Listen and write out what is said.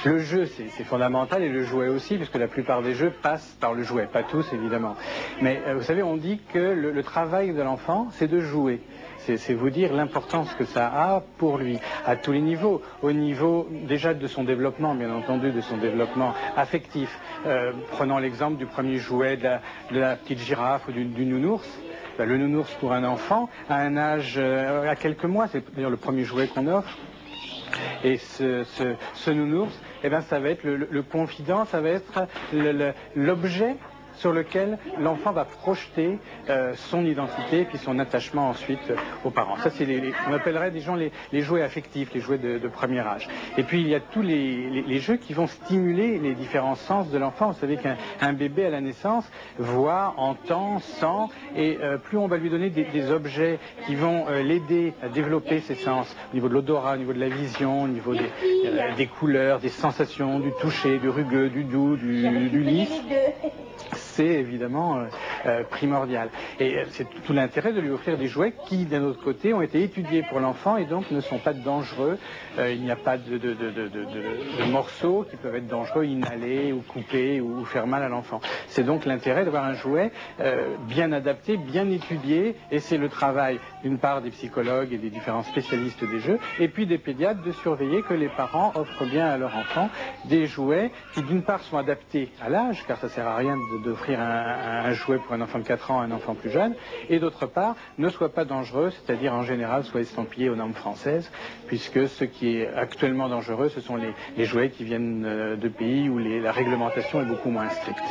Le jeu, c'est fondamental, et le jouet aussi, puisque la plupart des jeux passent par le jouet, pas tous évidemment. Mais vous savez, on dit que le travail de l'enfant, c'est de jouer. C'est vous dire l'importance que ça a pour lui, à tous les niveaux. Au niveau déjà de son développement, bien entendu, de son développement affectif. Prenons l'exemple du premier jouet de la petite girafe ou du nounours. Le nounours pour un enfant, à un âge, à quelques mois, c'est d'ailleurs le premier jouet qu'on offre. Et ce nounours, eh ben, ça va être le confident, ça va être l'objet sur lequel l'enfant va projeter son identité puis son attachement ensuite aux parents. Ça, c'est on appellerait des gens les jouets affectifs, les jouets de premier âge. Et puis il y a tous les jeux qui vont stimuler les différents sens de l'enfant. Vous savez qu'un bébé à la naissance voit, entend, sent, et plus on va lui donner des objets qui vont l'aider à développer ses sens, au niveau de l'odorat, au niveau de la vision, au niveau des couleurs, des sensations, du toucher, du rugueux, du doux, du lisse. C'est évidemment primordial. Et c'est tout l'intérêt de lui offrir des jouets qui, d'un autre côté, ont été étudiés pour l'enfant et donc ne sont pas dangereux. Il n'y a pas de morceaux qui peuvent être dangereux, inhalés ou coupés ou faire mal à l'enfant. C'est donc l'intérêt d'avoir un jouet bien adapté, bien étudié, et c'est le travail d'une part des psychologues et des différents spécialistes des jeux, et puis des pédiatres de surveiller que les parents offrent bien à leur enfant des jouets qui d'une part sont adaptés à l'âge, car ça sert à rien d'offrir un jouet pour un enfant de 4 ans à un enfant plus jeune, et d'autre part ne soient pas dangereux, c'est-à-dire en général soient estampillés aux normes françaises, puisque ce qui est actuellement dangereux, ce sont les jouets qui viennent de pays où la réglementation est beaucoup moins stricte.